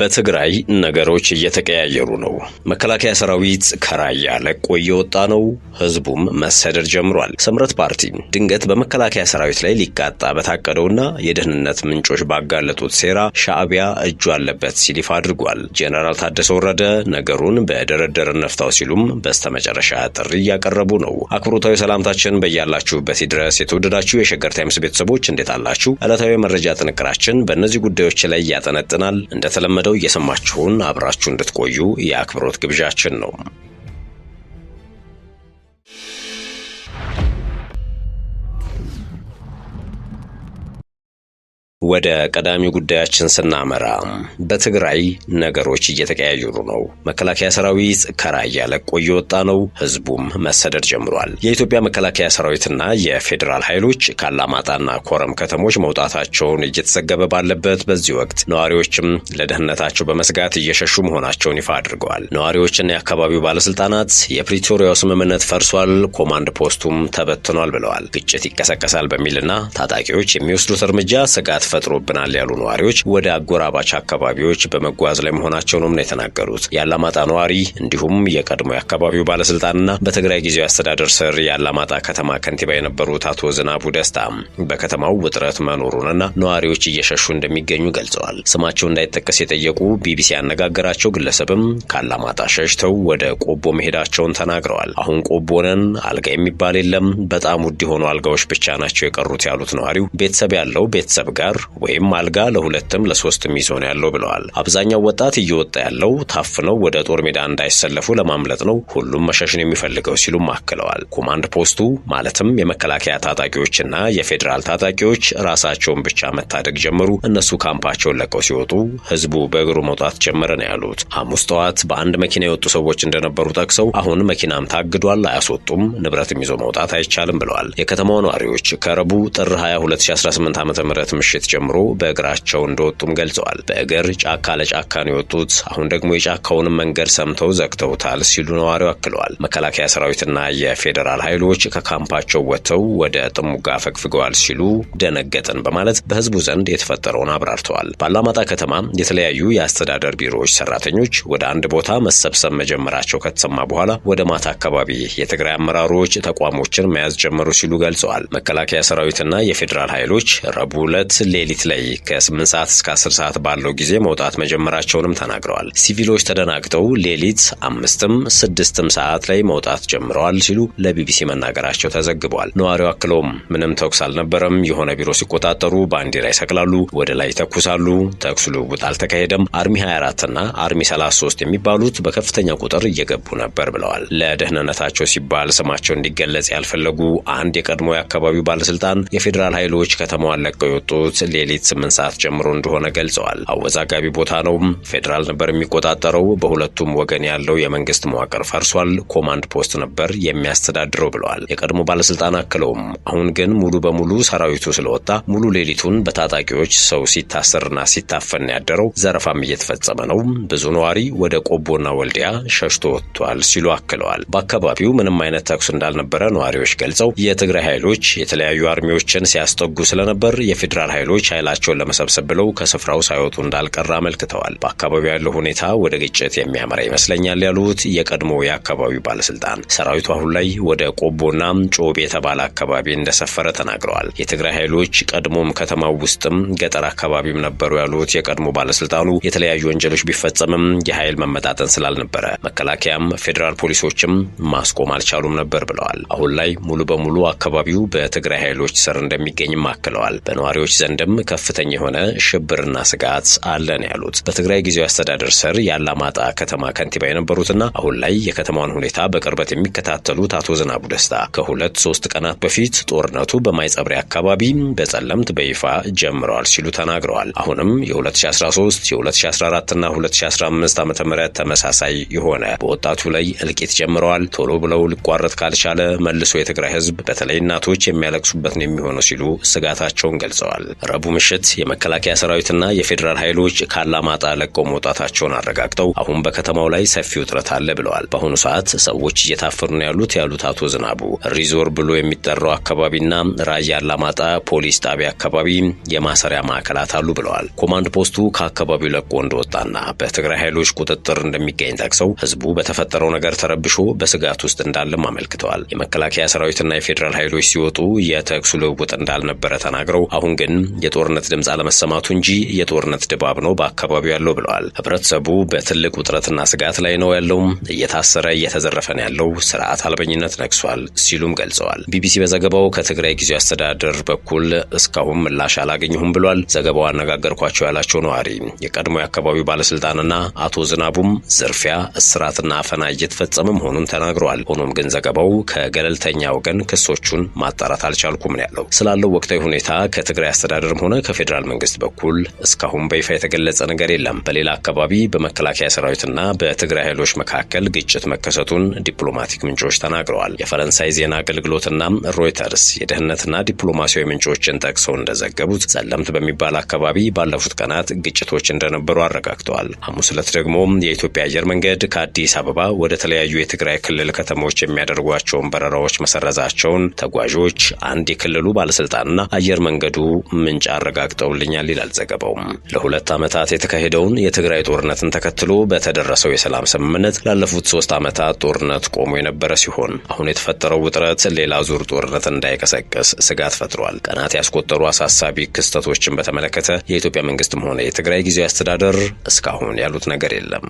በትግራይ ነገሮች እየተቀያየሩ ነው። መከላከያ ሰራዊት ከራያ ለቆ እየወጣ ነው። ህዝቡም መሰደድ ጀምሯል። ስምረት ፓርቲ ድንገት በመከላከያ ሰራዊት ላይ ሊቃጣ በታቀደውና የደህንነት ምንጮች ባጋለጡት ሴራ ሻዕቢያ እጁ አለበት ሲል ይፋ አድርጓል። ጄኔራል ታደሰ ወረደ ነገሩን በድርድር እንፍታው ሲሉም በስተመጨረሻ ጥሪ እያቀረቡ ነው። አክብሮታዊ ሰላምታችን በያላችሁበት ድረስ የተወደዳችሁ የሸገር ታይምስ ቤተሰቦች እንዴት አላችሁ? ዕለታዊ መረጃ ጥንቅራችን በእነዚህ ጉዳዮች ላይ ያጠነጥናል። እንደተለመደው እየሰማችሁን አብራችሁ እንድትቆዩ የአክብሮት ግብዣችን ነው። ወደ ቀዳሚ ጉዳያችን ስናመራ በትግራይ ነገሮች እየተቀያየሩ ነው። መከላከያ ሰራዊት ከራያ ለቆ እየወጣ ነው። ህዝቡም መሰደድ ጀምሯል። የኢትዮጵያ መከላከያ ሰራዊትና የፌዴራል ኃይሎች ካላማጣና ኮረም ከተሞች መውጣታቸውን እየተዘገበ ባለበት በዚህ ወቅት ነዋሪዎችም ለደህንነታቸው በመስጋት እየሸሹ መሆናቸውን ይፋ አድርገዋል። ነዋሪዎችና የአካባቢው ባለስልጣናት የፕሪቶሪያው ስምምነት ፈርሷል፣ ኮማንድ ፖስቱም ተበትኗል ብለዋል። ግጭት ይቀሰቀሳል በሚልና ታጣቂዎች የሚወስዱት እርምጃ ስጋት ፈጥሮብናል ያሉ ነዋሪዎች ወደ አጎራባች አካባቢዎች በመጓዝ ላይ መሆናቸውንም ነው የተናገሩት። የአላማጣ ነዋሪ እንዲሁም የቀድሞ የአካባቢው ባለስልጣንና በትግራይ ጊዜያዊ አስተዳደር ስር የአላማጣ ከተማ ከንቲባ የነበሩት አቶ ዝናቡ ደስታ በከተማው ውጥረት መኖሩንና ነዋሪዎች እየሸሹ እንደሚገኙ ገልጸዋል። ስማቸው እንዳይጠቀስ የጠየቁ ቢቢሲ ያነጋገራቸው ግለሰብም ከአላማጣ ሸሽተው ወደ ቆቦ መሄዳቸውን ተናግረዋል። አሁን ቆቦ ነን፣ አልጋ የሚባል የለም፣ በጣም ውድ የሆኑ አልጋዎች ብቻ ናቸው የቀሩት ያሉት ነዋሪው ቤተሰብ ያለው ቤተሰብ ጋር ወይም አልጋ ለሁለትም ለሶስትም ይዞ ነው ያለው ብለዋል። አብዛኛው ወጣት እየወጣ ያለው ታፍነው ወደ ጦር ሜዳ እንዳይሰለፉ ለማምለጥ ነው፣ ሁሉም መሸሽን የሚፈልገው ሲሉም አክለዋል። ኮማንድ ፖስቱ ማለትም የመከላከያ ታጣቂዎችና የፌዴራል ታጣቂዎች ራሳቸውን ብቻ መታደግ ጀመሩ። እነሱ ካምፓቸውን ለቀው ሲወጡ ህዝቡ በእግሩ መውጣት ጀመረ ነው ያሉት። ሐሙስ ጠዋት በአንድ መኪና የወጡ ሰዎች እንደነበሩ ጠቅሰው አሁን መኪናም ታግዷል፣ አያስወጡም፣ ንብረትም ይዞ መውጣት አይቻልም ብለዋል። የከተማው ነዋሪዎች ከረቡዕ ጥር 20 2018 ዓ.ም ምሽት ጀምሮ በእግራቸው እንደወጡም ገልጸዋል። በእግር ጫካ ለጫካ ነው የወጡት። አሁን ደግሞ የጫካውንም መንገድ ሰምተው ዘግተውታል ሲሉ ነዋሪው አክለዋል። መከላከያ ሰራዊትና የፌዴራል ኃይሎች ከካምፓቸው ወጥተው ወደ ጥሙጋ ፈግፍገዋል ሲሉ ደነገጥን በማለት በህዝቡ ዘንድ የተፈጠረውን አብራርተዋል። በአላማጣ ከተማ የተለያዩ የአስተዳደር ቢሮዎች ሰራተኞች ወደ አንድ ቦታ መሰብሰብ መጀመራቸው ከተሰማ በኋላ ወደ ማታ አካባቢ የትግራይ አመራሮች ተቋሞችን መያዝ ጀመሩ ሲሉ ገልጸዋል። መከላከያ ሰራዊትና የፌዴራል ኃይሎች ረቡዕ ዕለት ሌሊት ላይ ከ8 ሰዓት እስከ 10 ሰዓት ባለው ጊዜ መውጣት መጀመራቸውንም ተናግረዋል። ሲቪሎች ተደናግጠው ሌሊት 5ም 6ም ሰዓት ላይ መውጣት ጀምረዋል ሲሉ ለቢቢሲ መናገራቸው ተዘግቧል። ነዋሪው አክለውም ምንም ተኩስ አልነበረም፣ የሆነ ቢሮ ሲቆጣጠሩ ባንዲራ ይሰቅላሉ፣ ወደ ላይ ተኩሳሉ፣ ተኩስ ልውውጥ አልተካሄደም፣ አርሚ 24 እና አርሚ 33 የሚባሉት በከፍተኛ ቁጥር እየገቡ ነበር ብለዋል። ለደህንነታቸው ሲባል ስማቸው እንዲገለጽ ያልፈለጉ አንድ የቀድሞ የአካባቢው ባለስልጣን የፌዴራል ኃይሎች ከተማዋን ለቀው የወጡት ሌሊት 8 ሰዓት ጀምሮ እንደሆነ ገልጸዋል። አወዛጋቢ ቦታ ነው፣ ፌዴራል ነበር የሚቆጣጠረው፣ በሁለቱም ወገን ያለው የመንግስት መዋቅር ፈርሷል፣ ኮማንድ ፖስት ነበር የሚያስተዳድረው ብለዋል። የቀድሞ ባለስልጣን አክለውም አሁን ግን ሙሉ በሙሉ ሰራዊቱ ስለወጣ ሙሉ ሌሊቱን በታጣቂዎች ሰው ሲታሰርና ሲታፈን ያደረው፣ ዘረፋም እየተፈጸመ ነው፣ ብዙ ነዋሪ ወደ ቆቦና ወልዲያ ሸሽቶ ወጥቷል ሲሉ አክለዋል። በአካባቢው ምንም አይነት ተኩስ እንዳልነበረ ነዋሪዎች ገልጸው የትግራይ ኃይሎች የተለያዩ አርሚዎችን ሲያስጠጉ ስለነበር የፌዴራል ኃይሎች ኃይላቸውን ለመሰብሰብ ብለው ከስፍራው ሳይወጡ እንዳልቀረ አመልክተዋል። በአካባቢው ያለው ሁኔታ ወደ ግጭት የሚያመራ ይመስለኛል ያሉት የቀድሞ የአካባቢው ባለስልጣን ሰራዊቱ አሁን ላይ ወደ ቆቦና ጮቤ የተባለ አካባቢ እንደሰፈረ ተናግረዋል። የትግራይ ኃይሎች ቀድሞም ከተማው ውስጥም ገጠር አካባቢም ነበሩ ያሉት የቀድሞ ባለስልጣኑ የተለያዩ ወንጀሎች ቢፈጸምም የኃይል መመጣጠን ስላልነበረ መከላከያም ፌዴራል ፖሊሶችም ማስቆም አልቻሉም ነበር ብለዋል። አሁን ላይ ሙሉ በሙሉ አካባቢው በትግራይ ኃይሎች ስር እንደሚገኝም አክለዋል። በነዋሪዎች ዘንድም ከፍተኛ የሆነ ሽብርና ስጋት አለን ያሉት በትግራይ ጊዜያዊ አስተዳደር ስር የአላማጣ ከተማ ከንቲባ የነበሩትና አሁን ላይ የከተማውን ሁኔታ በቅርበት የሚከታተሉት አቶ ዝናቡ ደስታ ከ2-3 ቀናት በፊት ጦርነቱ በማይጸብሪ አካባቢ በጸለምት በይፋ ጀምረዋል ሲሉ ተናግረዋል። አሁንም የ2013 የ2014 እና 2015 ዓ.ም ተመሳሳይ የሆነ በወጣቱ ላይ እልቂት ጀምረዋል። ቶሎ ብለው ሊቋረጥ ካልቻለ መልሶ የትግራይ ህዝብ በተለይ እናቶች የሚያለቅሱበት ነው የሚሆነው ሲሉ ስጋታቸውን ገልጸዋል። ረቡዕ ምሽት የመከላከያ ሰራዊትና የፌዴራል ኃይሎች ካላማጣ ለቀው መውጣታቸውን አረጋግጠው አሁን በከተማው ላይ ሰፊ ውጥረት አለ ብለዋል። በአሁኑ ሰዓት ሰዎች እየታፈሩ ነው ያሉት አቶ ዝናቡ ሪዞር ብሎ የሚጠራው አካባቢና ራያ አላማጣ ፖሊስ ጣቢያ አካባቢ የማሰሪያ ማዕከላት አሉ ብለዋል። ኮማንድ ፖስቱ ከአካባቢው ለቆ እንደወጣና በትግራይ ኃይሎች ቁጥጥር እንደሚገኝ ጠቅሰው ህዝቡ በተፈጠረው ነገር ተረብሾ በስጋት ውስጥ እንዳለም አመልክተዋል። የመከላከያ ሰራዊትና የፌዴራል ኃይሎች ሲወጡ የተኩስ ልውውጥ እንዳልነበረ ተናግረው አሁን ግን የጦርነት ድምፅ አለመሰማቱ እንጂ የጦርነት ድባብ ነው በአካባቢው ያለው ብለዋል። ህብረተሰቡ በትልቅ ውጥረትና ስጋት ላይ ነው ያለው፣ እየታሰረ እየተዘረፈ ነው ያለው፣ ስርዓት አልበኝነት ነግሷል ሲሉም ገልጸዋል። ቢቢሲ በዘገባው ከትግራይ ጊዜያዊ አስተዳደር በኩል እስካሁን ምላሽ አላገኘሁም ብሏል። ዘገባው አነጋገርኳቸው ያላቸው ነዋሪ የቀድሞ የአካባቢው ባለስልጣንና አቶ ዝናቡም ዝርፊያ፣ እስራትና አፈና እየተፈጸመ መሆኑን ተናግረዋል። ሆኖም ግን ዘገባው ከገለልተኛ ወገን ክሶቹን ማጣራት አልቻልኩም ነው ያለው። ስላለው ወቅታዊ ሁኔታ ከትግራይ አስተዳደርም ሆነ ከፌዴራል መንግስት በኩል እስካሁን በይፋ የተገለጸ ነገር የለም። በሌላ አካባቢ በመከላከያ ሰራዊትና በትግራይ ኃይሎች መካከል ግጭት መከሰቱን ዲፕሎማቲክ ምንጮች ተናግረዋል። የፈረንሳይ ዜና አገልግሎትና ሮይተርስ የደህንነትና ዲፕሎማሲያዊ ምንጮችን ጠቅሰው እንደዘገቡት ጸለምት በሚባል አካባቢ ባለፉት ቀናት ግጭቶች እንደነበሩ አረጋግጠዋል። ሐሙስ ዕለት ደግሞ የኢትዮጵያ አየር መንገድ ከአዲስ አበባ ወደ ተለያዩ የትግራይ ክልል ከተሞች የሚያደርጓቸውን በረራዎች መሰረዛቸውን ተጓዦች አንድ የክልሉ ባለስልጣንና አየር መንገዱ ምንጭ አረጋግጠውልኛል ይላል ዘገባው። ለሁለት ዓመታት የተካሄደውን የትግራይ ጦርነትን ተከትሎ በተደረሰው የሰላም ስምምነት ላለፉት 3 ዓመታት ጦርነት ቆሞ የነበረ ሲሆን አሁን የተፈጠረው ውጥረት ሌላ ዙር ጦርነት እንዳይቀሰቅስ ስጋት ፈጥሯል። ቀናት ያስቆጠሩ አሳሳቢ ክስተቶችን በተመለከተ የኢትዮጵያ መንግስትም ሆነ የትግራይ ጊዜያዊ አስተዳደር እስካሁን ያሉት ነገር የለም።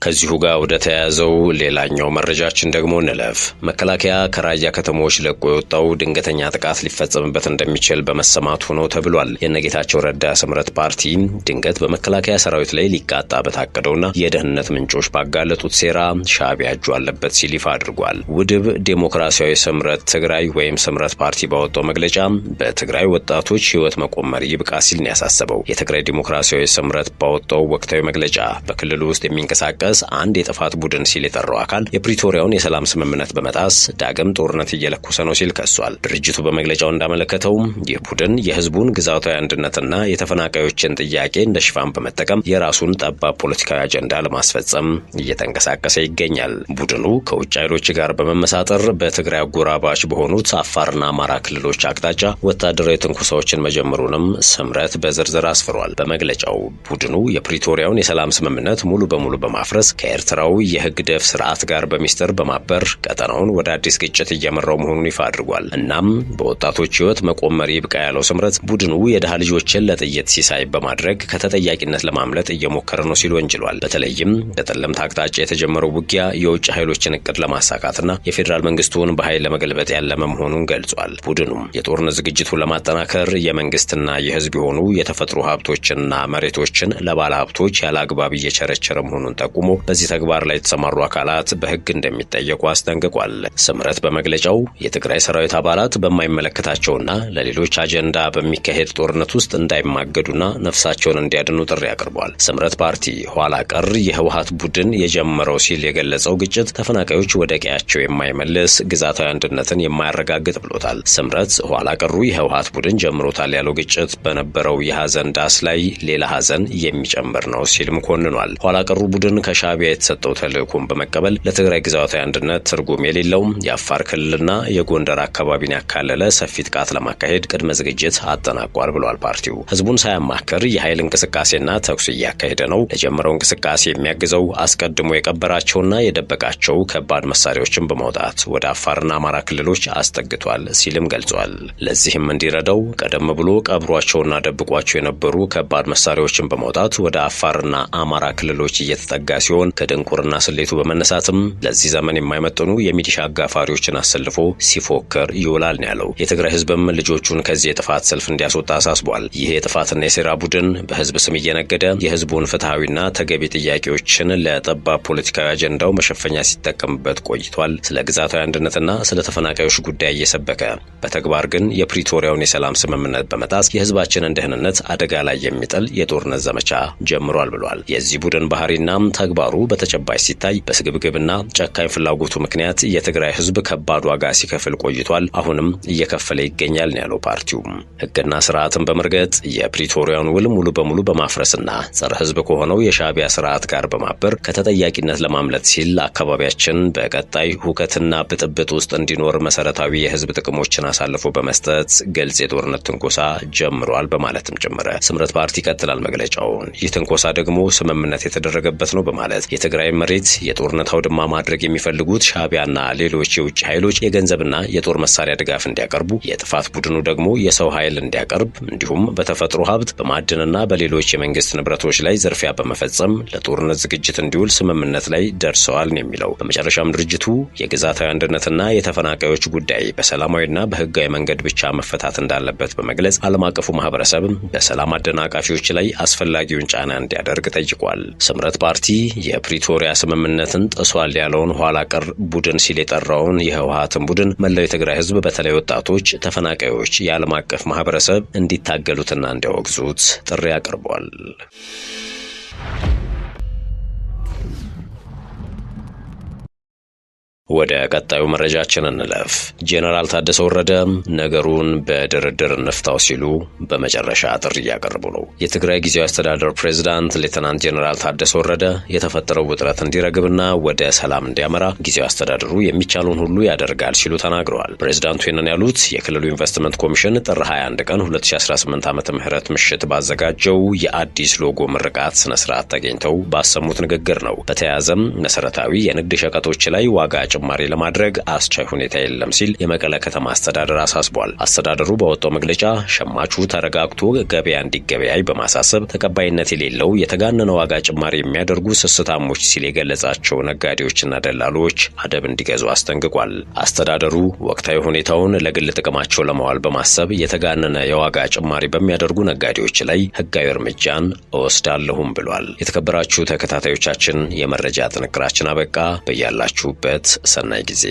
ከዚሁ ጋር ወደ ተያያዘው ሌላኛው መረጃችን ደግሞ እንለፍ። መከላከያ ከራያ ከተሞች ለቆ የወጣው ድንገተኛ ጥቃት ሊፈጸምበት እንደሚችል በመሰማቱ ነው ተብሏል። የነጌታቸው ረዳ ስምረት ፓርቲ ድንገት በመከላከያ ሰራዊት ላይ ሊቃጣ በታቀደውና የደህንነት ምንጮች ባጋለጡት ሴራ ሻዕቢያ እጁ አለበት ሲል ይፋ አድርጓል። ውድብ ዴሞክራሲያዊ ስምረት ትግራይ ወይም ስምረት ፓርቲ ባወጣው መግለጫ በትግራይ ወጣቶች ህይወት መቆመር ይብቃ ሲል ነው ያሳሰበው። የትግራይ ዴሞክራሲያዊ ስምረት ባወጣው ወቅታዊ መግለጫ በክልሉ ውስጥ የሚንቀሳቀስ አንድ የጥፋት ቡድን ሲል የጠራው አካል የፕሪቶሪያውን የሰላም ስምምነት በመጣስ ዳግም ጦርነት እየለኮሰ ነው ሲል ከሷል። ድርጅቱ በመግለጫው እንዳመለከተው ይህ ቡድን የህዝቡን ግዛታዊ አንድነትና የተፈናቃዮችን ጥያቄ እንደ ሽፋን በመጠቀም የራሱን ጠባብ ፖለቲካዊ አጀንዳ ለማስፈጸም እየተንቀሳቀሰ ይገኛል። ቡድኑ ከውጭ ኃይሎች ጋር በመመሳጠር በትግራይ አጎራባች በሆኑት አፋርና አማራ ክልሎች አቅጣጫ ወታደራዊ ትንኩሳዎችን መጀመሩንም ስምረት በዝርዝር አስፍሯል። በመግለጫው ቡድኑ የፕሪቶሪያውን የሰላም ስምምነት ሙሉ በሙሉ በማፍረስ ከኤርትራው የህግ ደፍ ስርዓት ጋር በሚስጥር በማበር ቀጠናውን ወደ አዲስ ግጭት እየመራው መሆኑን ይፋ አድርጓል። እናም በወጣቶች ህይወት መቆመር ይብቃ ያለው ስምረት ቡድኑ የድሃ ልጆችን ለጥይት ሲሳይ በማድረግ ከተጠያቂነት ለማምለጥ እየሞከረ ነው ሲል ወንጅሏል። በተለይም በጠለምት አቅጣጫ የተጀመረው ውጊያ የውጭ ኃይሎችን እቅድ ለማሳካትና የፌዴራል መንግስቱን በኃይል ለመገልበጥ ያለመ መሆኑን ገልጿል። ቡድኑ የጦርነት ዝግጅቱን ለማጠናከር የመንግስትና የህዝብ የሆኑ የተፈጥሮ ሀብቶችንና መሬቶችን ለባለ ሀብቶች ያለ አግባብ እየቸረቸረ መሆኑን ጠቁሞ በዚህ ተግባር ላይ የተሰማሩ አካላት በህግ እንደሚጠየቁ አስጠንቅቋል። ስምረት በመግለጫው የትግራይ ሰራዊት አባላት በማይመለከታቸውና ለሌሎች አጀንዳ በሚካሄድ ጦርነት ውስጥ እንዳይማገዱና ነፍሳቸውን እንዲያድኑ ጥሪ አቅርቧል። ስምረት ፓርቲ ኋላ ቀር የህወሓት ቡድን የጀመረው ሲል የገለጸው ግጭት ተፈናቃዮች ወደ ቀያቸው የማይመልስ ግዛታዊ አንድነትን የማያረጋግጥ ብሎታል። ስምረት ኋላ ቀሩ የህወሓት ቡድን ጀምሮታል ያለው ግጭት በነበረው የሐዘን ዳስ ላይ ሌላ ሐዘን የሚጨምር ነው ሲልም ኮንኗል። ኋላ ቀሩ ቡድን ከሻዕቢያ የተሰጠው ተልዕኮን በመቀበል ለትግራይ ግዛታዊ አንድነት ትርጉም የሌለው የአፋር ክልልና የጎንደር አካባቢን ያካለለ ሰፊ ጥቃት ለማካሄድ ቅድመ ዝግጅት አጠናቋል ብሏል። ፓርቲው ህዝቡን ሳያማክር የኃይል እንቅስቃሴና ተኩስ እያካሄደ ነው። ለጀመረው እንቅስቃሴ የሚያግዘው አስቀድሞ የቀበራቸውና የደበቃቸው ከባድ መሳሪያዎችን በማውጣት ወደ አፋርና አማራ ክልሎች አስጠግቷል ሲልም ገልጿል። ለዚህም እንዲረዳው ቀደም ብሎ ቀብሯቸውና ደብቋቸው የነበሩ ከባድ መሳሪያዎችን በማውጣት ወደ አፋርና አማራ ክልሎች እየተጠጋ ሲሆን ከድንቁርና ስሌቱ በመነሳትም ለዚህ ዘመን የማይመጥኑ የሚሊሻ አጋፋሪዎችን አሰልፎ ሲፎክር ይውላል ነው ያለው። የትግራይ ህዝብም ልጆቹን ከዚህ የጥፋት ሰልፍ እንዲያስወጣ አሳስቧል። ይህ የጥፋትና የሴራ ቡድን በህዝብ ስም እየነገደ የህዝቡን ፍትሐዊና ተገቢ ጥያቄዎችን ለጠባብ ፖለቲካዊ አጀንዳው መሸፈኛ ሲጠቀምበት ቆይቷል። ስለ ግዛታዊ አንድነትና ስለ ተፈናቃዮች ጉዳይ እየሰበከ በተግባር ግን የፕሪቶሪያውን የሰላም ስምምነት በመጣስ የህዝባችንን ደህንነት አደጋ ላይ የሚጥል የጦርነት ዘመቻ ጀምሯል ብሏል። የዚህ ቡድን ባህሪና ተግባሩ በተጨባጭ ሲታይ በስግብግብና ጨካኝ ፍላጎቱ ምክንያት የትግራይ ህዝብ ከባድ ዋጋ ሲከፍል ቆይቷል፣ አሁንም እየከፈለ ይገኛል ነው ያለው ፓርቲው። ህግና ስርዓትን በመርገጥ የፕሪቶሪያን ውል ሙሉ በሙሉ በማፍረስና ጸረ ህዝብ ከሆነው የሻዕቢያ ስርዓት ጋር በማበር ከተጠያቂነት ለማምለጥ ሲል አካባቢያችን በቀጣይ ሁከትና ብጥብጥ ውስጥ እንዲኖር መሰረታዊ የህዝብ ጥቅሞችን አሳልፎ በመስጠት ግልጽ የጦርነት ትንኮሳ ጀምሯል በማለትም ጀመረ። ስምረት ፓርቲ ይቀጥላል መግለጫውን። ይህ ትንኮሳ ደግሞ ስምምነት የተደረገበት ነው በማለት የትግራይ መሬት የጦርነት አውድማ ማድረግ የሚፈልጉት ሻዕቢያና ሌሎች የውጭ ኃይሎች የገንዘብና የጦር መሳሪያ ድጋፍ እንዲያቀርቡ፣ የጥፋት ቡድኑ ደግሞ የሰው ኃይል እንዲያቀርብ እንዲሁም በተፈጥሮ ሀብት በማዕድንና በሌሎች የመንግስት ንብረቶች ላይ ዝርፊያ በመፈጸም ለጦርነት ዝግጅት እንዲውል ስምምነት ላይ ደርሰዋል ነው የሚለው። በመጨረሻም ድርጅቱ የግዛታዊ አንድነትና የተፈናቃዮች ጉዳይ በሰላማዊና በህጋዊ መንገድ ብቻ መፈታት እንዳለበት በመግለጽ ዓለም አቀፉ ማህበረሰብ በሰላም አደናቃፊዎች ላይ አስፈላጊውን ጫና እንዲያደርግ ጠይቋል። ስምረት ፓርቲ የፕሪቶሪያ ስምምነትን ጥሷል ያለውን ኋላ ቀር ቡድን ሲል የጠራውን የህወሓትን ቡድን መላው የትግራይ ህዝብ በተለይ ወጣቶች፣ ተፈናቃዮች የዓለም አቀፍ ማህበረሰብ እንዲታገሉትና እንዲያወግዙት ጥሪ አቅርቧል። ወደ ቀጣዩ መረጃችን እንለፍ። ጄኔራል ታደሰ ወረደ ነገሩን በድርድር እንፍታው ሲሉ በመጨረሻ ጥሪ እያቀረቡ ነው። የትግራይ ጊዜያዊ አስተዳደር ፕሬዝዳንት ሌተናንት ጄኔራል ታደሰ ወረደ የተፈጠረው ውጥረት እንዲረግብና ወደ ሰላም እንዲያመራ ጊዜያዊ አስተዳደሩ የሚቻለውን ሁሉ ያደርጋል ሲሉ ተናግረዋል። ፕሬዝዳንቱ ይህንን ያሉት የክልሉ ኢንቨስትመንት ኮሚሽን ጥር 21 ቀን 2018 ዓ.ም ምሽት ባዘጋጀው የአዲስ ሎጎ ምርቃት ስነ ስርዓት ተገኝተው ባሰሙት ንግግር ነው። በተያያዘም መሰረታዊ የንግድ ሸቀጦች ላይ ዋጋ ጭማሪ ለማድረግ አስቻይ ሁኔታ የለም ሲል የመቀለ ከተማ አስተዳደር አሳስቧል። አስተዳደሩ ባወጣው መግለጫ ሸማቹ ተረጋግቶ ገበያ እንዲገበያይ በማሳሰብ ተቀባይነት የሌለው የተጋነነ ዋጋ ጭማሪ የሚያደርጉ ስስታሞች ሲል የገለጻቸው ነጋዴዎችና ደላሎች አደብ እንዲገዙ አስጠንቅቋል። አስተዳደሩ ወቅታዊ ሁኔታውን ለግል ጥቅማቸው ለማዋል በማሰብ የተጋነነ የዋጋ ጭማሪ በሚያደርጉ ነጋዴዎች ላይ ህጋዊ እርምጃን እወስዳለሁም ብሏል። የተከበራችሁ ተከታታዮቻችን የመረጃ ጥንቅራችን አበቃ። በያላችሁበት ሰናይ ጊዜ።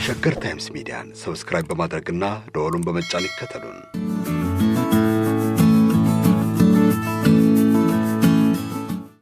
ሸገር ታይምስ ሚዲያን ሰብስክራይብ በማድረግና ደወሉን በመጫን ይከተሉን።